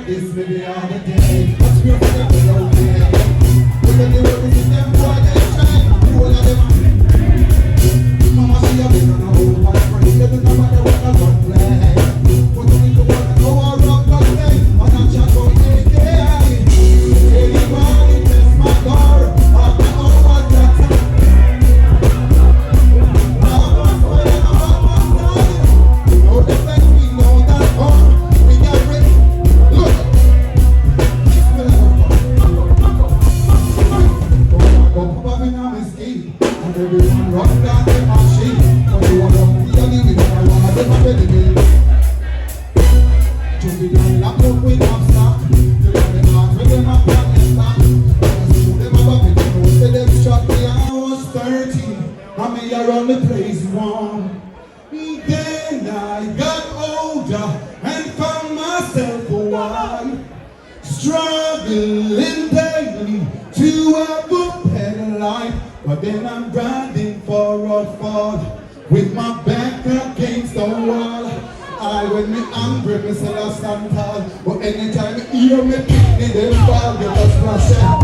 This may be all the day. What's your favorite old day? Look at the way we see them boy, they shine. You all of them. Mama see a big on a whole bunch of friends. They don't know what they want to run play. But when we go on and go on rock the day, I'm not just going to take it. Anybody test my door, I'll be over that time. Now I'm sweating about my style. You know the things we know that hard. We get ready. Look. And everyone rock down the machine. But you want to feel the way I want to have it again. To be done like up with my stock. You got them out with them up on the stock. I shoot them up in the nose. They them shot me. I was 13. I may around the place warm. Then I got older and found myself a wife. Struggling daily to have a better life. But then I'm grinding for a fall with my back against the wall. I when me angry, me say I stand tall. But anytime you hear me kick me, them fall, you just splash out.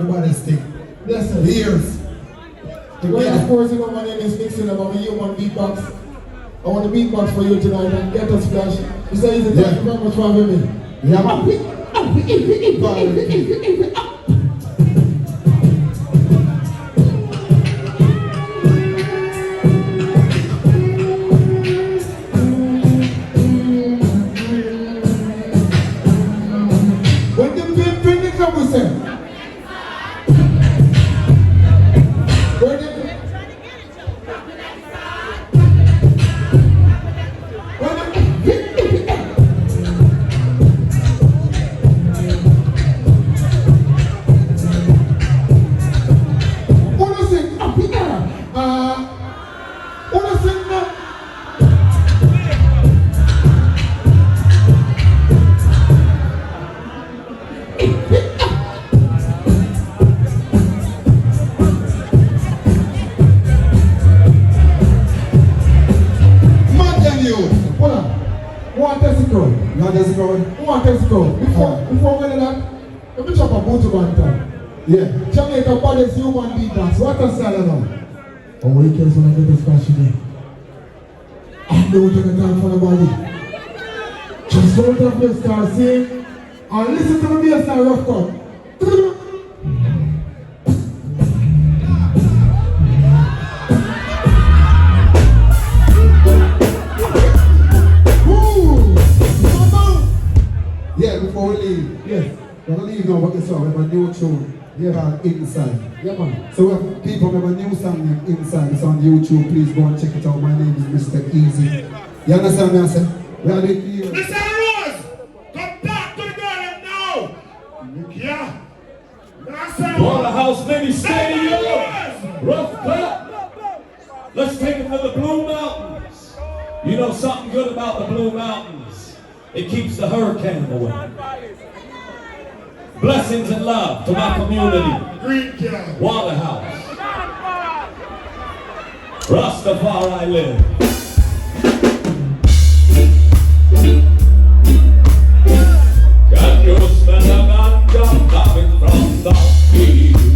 baddest thing. Listen. Years. Well, of course, you know my name is Nixon. I'm a human beatbox. I want to beatbox for you tonight and Ghetto Splash. You say thank you very much for having me. Yeah, man. When the pimp in the club, we say. Before we do that, let me chop a boot to one time. Yeah. Jamaican baddest human beat box. What a style now. Oh, we can when I get this splash today. I know what you're going to talk for the body. Just hold up your star, sing, and listen to the bass and rough cut. Yeah, before we leave, yes, we're going to leave now what you saw. We have a new tune called Inside. Yeah, man. So we have people, we have a new song named Inside. It's on YouTube. Please go and check it out. My name is Mr. Easy. You understand me? I said, we are doing here. Mr. Rose, come back to the garden now. Yeah. Waterhouse Mini Stadium. Rough cut. Let's take it to the Blue Mountains. You know something good about the Blue Mountains? It keeps the hurricane away. Blessings and love to my community. Waterhouse. Rastafari live. Can you smell a ganja coming from the field?